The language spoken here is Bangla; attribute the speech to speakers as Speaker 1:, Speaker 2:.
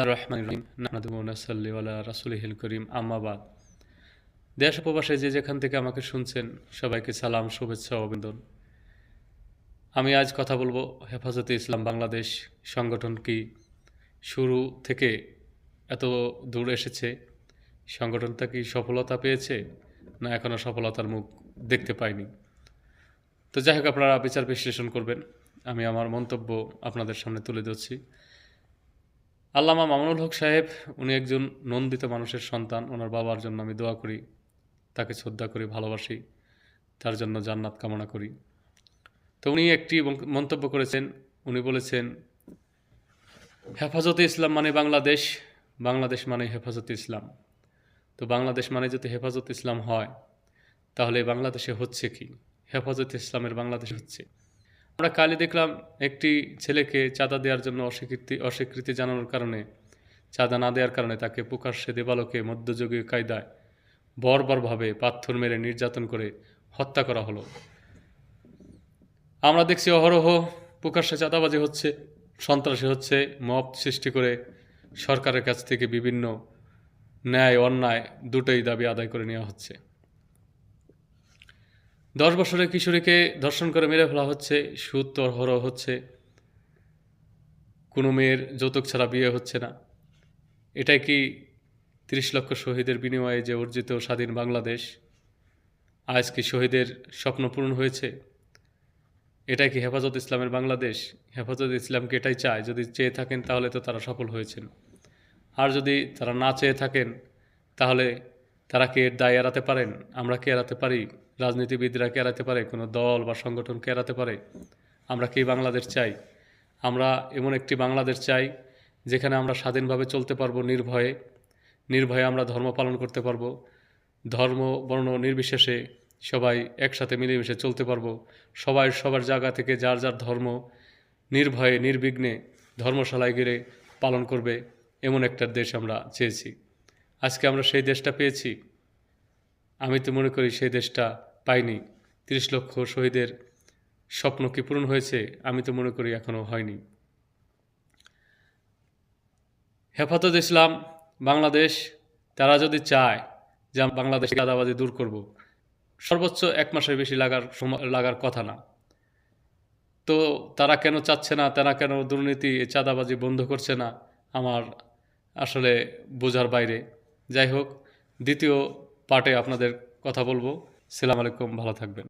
Speaker 1: রহমান রহিম নাহমাদুহু ওয়া নুসাল্লি আলা রাসূলিহিল কারীম আম্মা বাদ। দেশ উপবাসে যে যেখান থেকে আমাকে শুনছেন সবাইকে সালাম, শুভেচ্ছা ও অভিনন্দন। আমি আজ কথা বলবো হেফাজতে ইসলাম বাংলাদেশ সংগঠন কি শুরু থেকে এত দূর এসেছে, সংগঠনটা কি সফলতা পেয়েছে না এখনও সফলতার মুখ দেখতে পাইনি। তো যাই হোক, আপনারা বিচার বিশ্লেষণ করবেন, আমি আমার মন্তব্য আপনাদের সামনে তুলে ধরছি। আল্লামা মামুনুল হক সাহেব, উনি একজন নন্দিত মানুষের সন্তান। ওনার বাবার জন্য আমি দোয়া করি, তাকে শ্রদ্ধা করি, ভালোবাসি, তার জন্য জান্নাত কামনা করি। তো উনি একটি মন্তব্য করেছেন, উনি বলেছেন হেফাজতে ইসলাম মানে বাংলাদেশ, বাংলাদেশ মানে হেফাজতে ইসলাম। তো বাংলাদেশ মানে যদি হেফাজতে ইসলাম হয় তাহলে বাংলাদেশে হচ্ছে কি? হেফাজতে ইসলামের বাংলাদেশ হচ্ছে, আমরা কালই দেখলাম একটি ছেলেকে চাঁদা দেওয়ার জন্য অস্বীকৃতি জানানোর কারণে, চাঁদা না দেওয়ার কারণে তাকে প্রকাশ্যে দেবালোকে মধ্যযুগীয় কায়দায় বর্বরভাবে পাথর মেরে নির্যাতন করে হত্যা করা হলো। আমরা দেখছি অহরহ প্রকাশ্যে চাঁদাবাজি হচ্ছে, সন্ত্রাসী হচ্ছে, মব সৃষ্টি করে সরকারের কাছ থেকে বিভিন্ন ন্যায় অন্যায় দুটোই দাবি আদায় করে নেওয়া হচ্ছে। 10 বছরের কিশোরীকে ধর্ষণ করে মেরে ফেলা হচ্ছে, সুদ অহরহ হচ্ছে, কোনো মেয়ের যৌতুক ছাড়া বিয়ে হচ্ছে না। এটাই কি 30 লক্ষ শহীদের বিনিময়ে যে অর্জিত স্বাধীন বাংলাদেশ? আজ কি শহীদের স্বপ্ন পূরণ হয়েছে? এটাই কি হেফাজত ইসলামের বাংলাদেশ? হেফাজত ইসলামকে এটাই চায়? যদি চেয়ে থাকেন তাহলে তো তারা সফল হয়েছেন, আর যদি তারা না চেয়ে থাকেন তাহলে তারা কি এর দায় এড়াতে পারেন? আমরা কি এড়াতে পারি? রাজনীতিবিদরা কি এড়াতে পারে? কোনো দল বা সংগঠন কি এড়াতে পারে? আমরা কি বাংলাদেশ চাই? আমরা এমন একটি বাংলাদেশ চাই যেখানে আমরা স্বাধীনভাবে চলতে পারবো, নির্ভয়ে আমরা ধর্ম পালন করতে পারবো, ধর্ম বর্ণ নির্বিশেষে সবাই একসাথে মিলেমিশে চলতে পারবো, সবাই সবার জায়গা থেকে যার যার ধর্ম নির্ভয়ে নির্বিঘ্নে ধর্মশালায় গিয়ে পালন করবে, এমন একটা দেশ আমরা চেয়েছি। আজকে আমরা সেই দেশটা পেয়েছি? আমি তো মনে করি সেই দেশটা পাইনি। 30 লক্ষ শহীদের স্বপ্ন কি পূরণ হয়েছে? আমি তো মনে করি এখনও হয়নি। হেফাজত ইসলাম বাংলাদেশ তারা যদি চায় যে আমরা বাংলাদেশে চাঁদাবাজি দূর করব, সর্বোচ্চ 1 মাসের বেশি লাগার কথা না। তো তারা কেন চাচ্ছে না? তারা কেন দুর্নীতি চাঁদাবাজি বন্ধ করছে না? আমার আসলে বোঝার বাইরে। যাই হোক, দ্বিতীয় পার্টে আপনাদের কথা বলবো। আসসালামু আলাইকুম, ভালো থাকবেন।